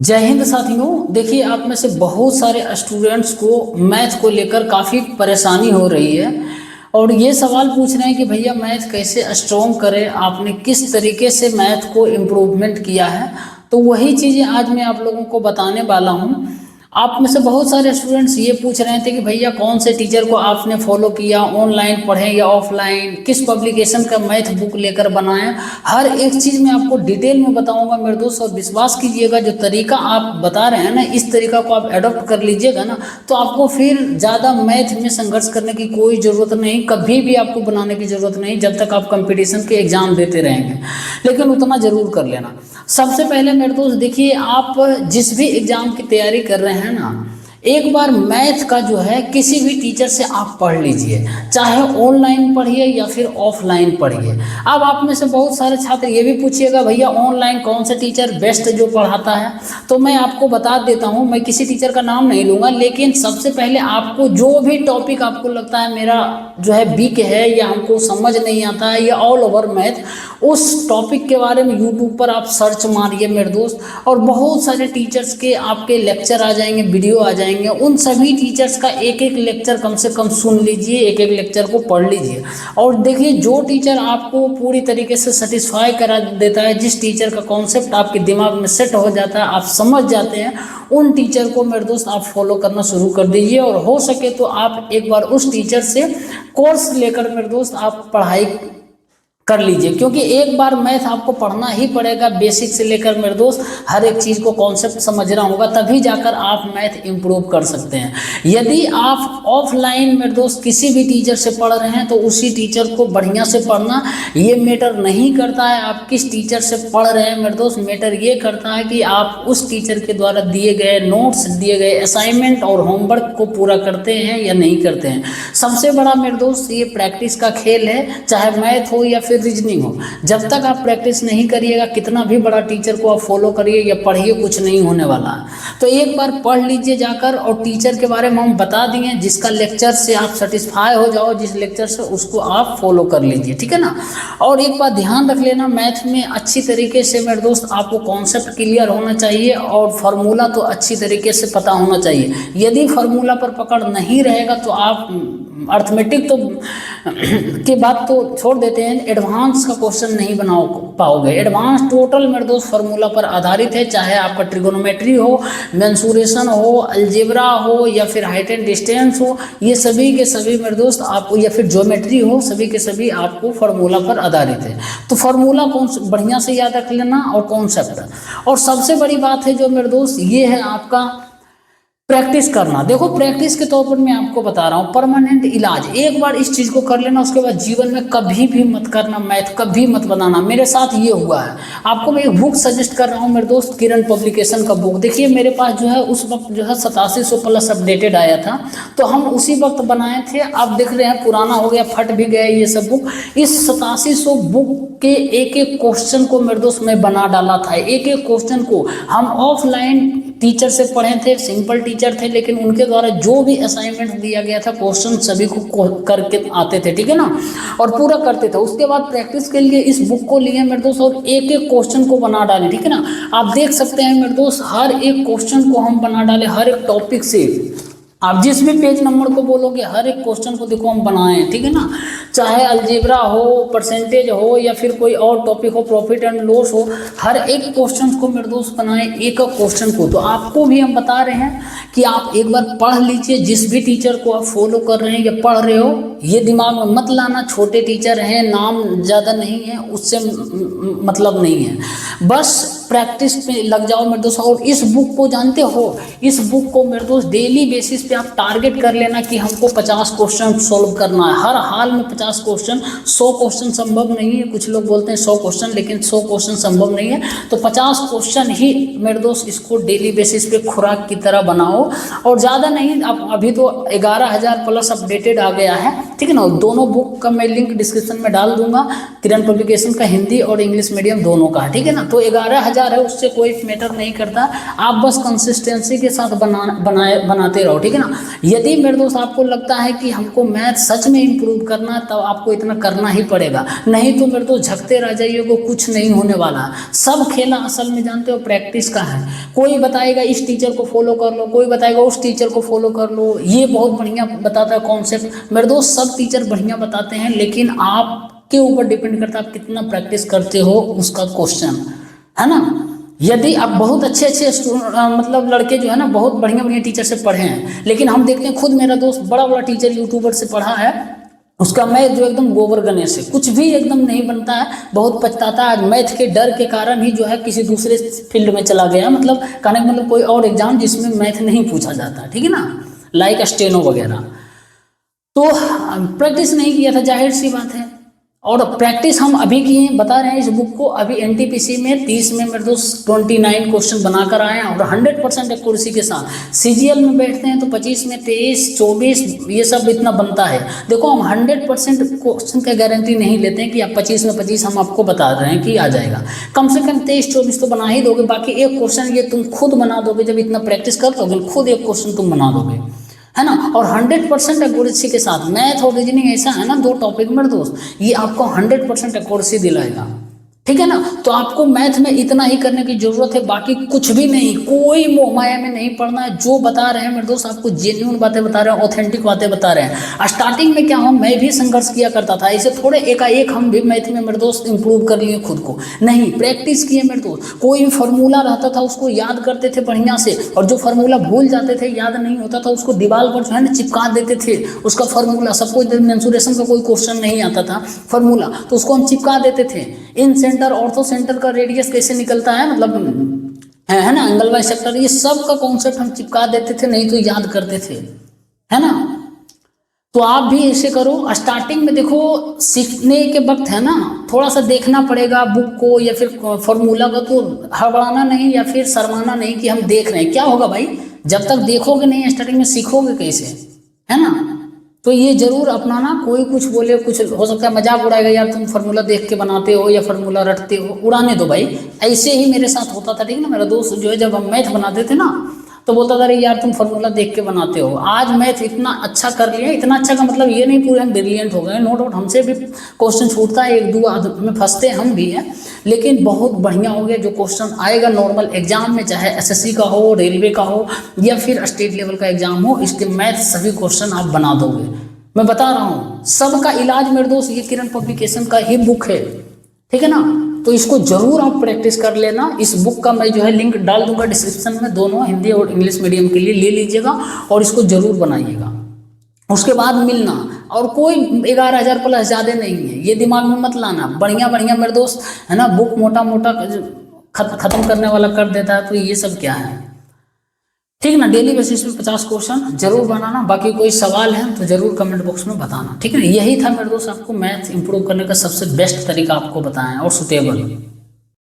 जय हिंद साथियों। देखिए, आप में से बहुत सारे स्टूडेंट्स को मैथ को लेकर काफ़ी परेशानी हो रही है और ये सवाल पूछ रहे हैं कि भैया मैथ कैसे स्ट्रॉन्ग करें, आपने किस तरीके से मैथ को इम्प्रूवमेंट किया है। तो वही चीज़ें आज मैं आप लोगों को बताने वाला हूँ। आप में से बहुत सारे स्टूडेंट्स ये पूछ रहे थे कि भैया कौन से टीचर को आपने फॉलो किया, ऑनलाइन पढ़े या ऑफलाइन, किस पब्लिकेशन का मैथ बुक लेकर बनाएं। हर एक चीज़ मैं आपको डिटेल में बताऊंगा मेरे दोस्त, और विश्वास कीजिएगा जो तरीका आप बता रहे हैं ना, इस तरीका को आप एडॉप्ट कर लीजिएगा ना, तो आपको फिर ज़्यादा मैथ में संघर्ष करने की कोई ज़रूरत नहीं, कभी भी आपको बनाने की ज़रूरत नहीं, जब तक आप कंपटीशन के एग्ज़ाम देते रहेंगे। लेकिन उतना ज़रूर कर लेना। सबसे पहले मेरे दोस्त देखिए, आप जिस भी एग्ज़ाम की तैयारी कर रहे हैं ना, एक बार मैथ का जो है किसी भी टीचर से आप पढ़ लीजिए, चाहे ऑनलाइन पढ़िए या फिर ऑफलाइन पढ़िए। अब आप में से बहुत सारे छात्र ये भी पूछिएगा भैया ऑनलाइन कौन सा टीचर बेस्ट जो पढ़ाता है, तो मैं आपको बता देता हूँ। मैं किसी टीचर का नाम नहीं लूँगा, लेकिन सबसे पहले आपको जो भी टॉपिक आपको लगता है मेरा जो है वीक है या हमको समझ नहीं आता है या ऑल ओवर मैथ, उस टॉपिक के बारे में यूट्यूब पर आप सर्च मारिए मेरे दोस्त, और बहुत सारे टीचर्स के आपके लेक्चर आ जाएंगे, वीडियो आ जाएंगे। उन सभी टीचर्स का एक एक लेक्चर कम से कम सुन लीजिए, एक एक लेक्चर को पढ़ लीजिए, और देखिए जो टीचर आपको पूरी तरीके से सेटिस्फाई करा देता है, जिस टीचर का कॉन्सेप्ट आपके दिमाग में सेट हो जाता है, आप समझ जाते हैं, उन टीचर को मेरे दोस्त आप फॉलो करना शुरू कर दीजिए। और हो सके तो आप एक बार उस टीचर से कोर्स लेकर मेरे दोस्त आप पढ़ाई कर लीजिए, क्योंकि एक बार मैथ आपको पढ़ना ही पड़ेगा, बेसिक से लेकर मेरे दोस्त हर एक चीज़ को कॉन्सेप्ट समझना होगा, तभी जाकर आप मैथ इंप्रूव कर सकते हैं। यदि आप ऑफलाइन मेरे दोस्त किसी भी टीचर से पढ़ रहे हैं तो उसी टीचर को बढ़िया से पढ़ना, ये मैटर नहीं करता है आप किस टीचर से पढ़ रहे हैं मेरे दोस्त, मैटर ये करता है कि आप उस टीचर के द्वारा दिए गए नोट्स, दिए गए असाइनमेंट और होमवर्क को पूरा करते हैं या नहीं करते हैं। सबसे बड़ा मेरे दोस्त ये प्रैक्टिस का खेल है, चाहे मैथ हो या फिर रीजनिंग हो। जब तक आप प्रैक्टिस नहीं करिएगा, कितना भी बड़ा टीचर को आप फॉलो करिए या पढ़िए, कुछ नहीं होने वाला है। तो एक बार पढ़ लीजिए जाकर, और टीचर के बारे में हम बता दिए, जिसका लेक्चर से आप सेटिस्फाई हो जाओ, जिस लेक्चर से, उसको आप फॉलो कर लीजिए, ठीक है ना। और एक बात ध्यान रख लेना, मैथ में अच्छी तरीके से मेरे दोस्त आपको कॉन्सेप्ट क्लियर होना चाहिए और फार्मूला तो अच्छी तरीके से पता होना चाहिए। यदि फार्मूला पर पकड़ नहीं रहेगा तो आप अर्थमेटिक तो की बात तो छोड़ देते हैं, एडवांस का क्वेश्चन नहीं बना पाओगे। एडवांस टोटल मेरे दोस्त फार्मूला पर आधारित है, चाहे आपका ट्रिगोनोमेट्री हो, मेंसुरेशन हो, अलजेब्रा हो या फिर हाइट एंड डिस्टेंस हो, ये सभी के सभी मेरे दोस्त आपको, या फिर ज्योमेट्री हो, सभी के सभी आपको फार्मूला पर आधारित है। तो फार्मूला कौन बढ़िया से याद रख लेना और कॉन्सेप्ट। और सबसे बड़ी बात है जो मेरे दोस्त ये है आपका प्रैक्टिस करना। देखो, प्रैक्टिस के तौर पर मैं आपको बता रहा हूँ, परमानेंट इलाज। एक बार इस चीज़ को कर लेना, उसके बाद जीवन में कभी भी मत करना मैथ, कभी मत बनाना। मेरे साथ ये हुआ है। आपको मैं एक बुक सजेस्ट कर रहा हूँ मेरे दोस्त, किरण पब्लिकेशन का बुक। देखिए मेरे पास जो है उस वक्त जो है 8700 प्लस अपडेटेड आया था, तो हम उसी वक्त बनाए थे। आप देख रहे हैं पुराना हो गया, फट भी गया ये सब बुक। इस 8700 बुक के एक एक क्वेश्चन को मेरे दोस्त मैं बना डाला था। एक एक क्वेश्चन को हम ऑफलाइन टीचर से पढ़े थे, सिंपल टीचर थे, लेकिन उनके द्वारा जो भी असाइनमेंट दिया गया था, क्वेश्चन सभी को करके आते थे, ठीक है ना, और पूरा करते थे। उसके बाद प्रैक्टिस के लिए इस बुक को लिए मेरे दोस्त और एक एक क्वेश्चन को बना डाले, ठीक है ना। आप देख सकते हैं मेरे दोस्त, हर एक क्वेश्चन को हम बना डाले, हर एक टॉपिक से। आप जिस भी पेज नंबर को बोलोगे, हर एक क्वेश्चन को देखो हम बनाए, ठीक है ना। चाहे अलजेब्रा हो, परसेंटेज हो या फिर कोई और टॉपिक हो, प्रॉफिट एंड लॉस हो, हर एक क्वेश्चन को मेरे दोस्त बनाए, एक एक क्वेश्चन को। तो आपको भी हम बता रहे हैं कि आप एक बार पढ़ लीजिए, जिस भी टीचर को आप फॉलो कर रहे हैं या पढ़ रहे हो, ये दिमाग में मत लाना छोटे टीचर हैं, नाम ज़्यादा नहीं है, उससे मतलब नहीं है। बस प्रैक्टिस पे लग जाओ मेरे दोस्त। और इस बुक को जानते हो, इस बुक को मेरे दोस्त डेली बेसिस पे आप टारगेट कर लेना कि हमको 50 क्वेश्चन सॉल्व करना है, हर हाल में 50 क्वेश्चन। 100 क्वेश्चन संभव नहीं है, कुछ लोग बोलते हैं 100 क्वेश्चन, लेकिन 100 क्वेश्चन संभव नहीं है। तो 50 क्वेश्चन ही मेरे दोस्त इसको डेली बेसिस पे खुराक की तरह बनाओ, और ज़्यादा नहीं। अब अभी तो 11,000 प्लस अपडेटेड आ गया है, ठीक है ना। दोनों बुक का मैं लिंक डिस्क्रिप्शन में डाल दूंगा, किरण पब्लिकेशन का हिंदी और इंग्लिश मीडियम दोनों का, ठीक है ना। तो 11,000 1000 है उससे कोई मैटर नहीं करता, आप बस कंसिस्टेंसी के साथ बनाते रहो, ठीक है ना। यदि मेरे दोस्त आपको लगता है कि हमको मैथ सच में इम्प्रूव करना है, तब आपको इतना करना ही पड़ेगा, नहीं तो मेरे दोस्त झकते रह जाइएगा, कुछ नहीं होने वाला। सब खेला असल में जानते हो प्रैक्टिस का है। कोई बताएगा इस टीचर को फॉलो कर लो, कोई बताएगा उस टीचर को फॉलो कर लो, ये बहुत बढ़िया बताता है कॉन्सेप्ट। मेरे दोस्त सब टीचर बढ़िया बताते हैं, लेकिन आपके ऊपर डिपेंड करता है आप कितना प्रैक्टिस करते हो उसका क्वेश्चन, है ना। यदि आप बहुत अच्छे मतलब लड़के जो है ना बहुत बढ़िया बढ़िया टीचर से पढ़े हैं, लेकिन हम देखते हैं, खुद मेरा दोस्त बड़ा बड़ा टीचर यूट्यूबर से पढ़ा है, उसका मैथ जो एकदम गोबर गणेश से कुछ भी एकदम नहीं बनता है, बहुत पछताता है। आज मैथ के डर के कारण ही जो है किसी दूसरे फील्ड में चला गया, मतलब कहने का मतलब कोई और एग्जाम जिसमें मैथ नहीं पूछा जाता, ठीक है ना, लाइक स्टेनो वगैरह। तो प्रैक्टिस नहीं किया था, जाहिर सी बात है। और प्रैक्टिस हम अभी किए, बता रहे हैं इस बुक को अभी एनटीपीसी में 30 में मेरे दोस्त 29 क्वेश्चन बनाकर आए हैं, और 100% एक्यूरेसी के साथ। सीजीएल में बैठते हैं तो 25 में 23, 24 ये सब इतना बनता है। देखो हम 100% क्वेश्चन का गारंटी नहीं लेते हैं कि आप 25 में 25 हम आपको बता रहे हैं कि आ जाएगा, कम से कम 23-24 तो बना ही दोगे। बाकी एक क्वेश्चन ये तुम खुद बना दोगे, जब इतना प्रैक्टिस कर लोगे खुद एक क्वेश्चन तुम बना दोगे, है ना। और 100% एक्यूरेसी के साथ। मैथ और रीजनिंग ऐसा है ना, दो टॉपिक मेरे दोस्त, ये आपको 100% एक्यूरेसी दिलाएगा, ठीक है ना। तो आपको मैथ में इतना ही करने की जरूरत है, बाकी कुछ भी नहीं, कोई मोह माया में नहीं पढ़ना है। जो बता रहे हैं मेरे दोस्त आपको जेन्युइन बातें बता रहे हैं, ऑथेंटिक बातें बता रहे हैं। स्टार्टिंग में क्या हो, मैं भी संघर्ष किया करता था, ऐसे थोड़े एकाएक हम भी मैथ में मेरे दोस्त इंप्रूव कर लिए खुद को, नहीं, प्रैक्टिस किए मेरे दोस्त। कोई भी फार्मूला रहता था उसको याद करते थे बढ़िया से, और जो फार्मूला भूल जाते थे, याद नहीं होता था, उसको दीवार पर जो है ना चिपका देते थे उसका फार्मूला। सबको मेंसुरेशन का कोई क्वेश्चन नहीं आता था फार्मूला, तो उसको हम चिपका देते थे। इन सेंटर ऑर्थो सेंटर का रेडियस कैसे निकलता है, मतलब है ना, एंगल बाय सेक्टर, ये सब का कॉन्सेप्ट हम चिपका देते थे, नहीं तो याद करते थे, है ना। तो आप भी ऐसे करो। स्टार्टिंग में देखो सीखने के वक्त है ना, थोड़ा सा देखना पड़ेगा बुक को या फिर फॉर्मूला को, तो हड़बड़ाना नहीं या फिर शर्माना नहीं कि हम देख रहे हैं। क्या होगा भाई, जब तक देखोगे नहीं स्टार्टिंग में सीखोगे कैसे, है ना। तो ये जरूर अपनाना। कोई कुछ बोले, कुछ हो सकता है मजाक उड़ाएगा, यार तुम फार्मूला देख के बनाते हो या फार्मूला रटते हो, उड़ाने दो भाई। ऐसे ही मेरे साथ होता था, ठीक है ना। मेरा दोस्त जो है जब हम मैथ बनाते थे ना, तो बोलता था अरे यार तुम फार्मूला देख के बनाते हो। आज मैथ इतना अच्छा कर लिया, इतना अच्छा का मतलब ये नहीं पूरे हम ब्रिलियंट हो गए, नो डाउट हमसे भी क्वेश्चन छूटता है, एक दो में फंसते हम भी हैं, लेकिन बहुत बढ़िया हो गया। जो क्वेश्चन आएगा नॉर्मल एग्जाम में, चाहे एसएससी का हो, रेलवे का हो या फिर स्टेट लेवल का एग्जाम हो, इसके मैथ सभी क्वेश्चन आप बना दोगे। मैं बता रहा हूँ, सबका इलाज मेरे दोस्त ये किरण पब्लिकेशन का ही बुक है, ठीक है ना। तो इसको जरूर आप प्रैक्टिस कर लेना। इस बुक का मैं जो है लिंक डाल दूंगा डिस्क्रिप्शन में, दोनों हिंदी और इंग्लिश मीडियम के लिए ले लीजिएगा और इसको जरूर बनाइएगा। उसके बाद मिलना, और कोई 11,000 प्लस ज़्यादा नहीं है, ये दिमाग में मत लाना। बढ़िया बढ़िया मेरे दोस्त है ना, बुक मोटा मोटा खत्म करने वाला कर देता है, तो ये सब क्या है, ठीक ना। डेली बेसिस पे 50 क्वेश्चन जरूर बनाना। बाकी कोई सवाल है तो जरूर कमेंट बॉक्स में बताना, ठीक है ना। यही था मेरे दोस्त आपको मैथ इंप्रूव करने का सबसे बेस्ट तरीका आपको बताएं और सुटेबल।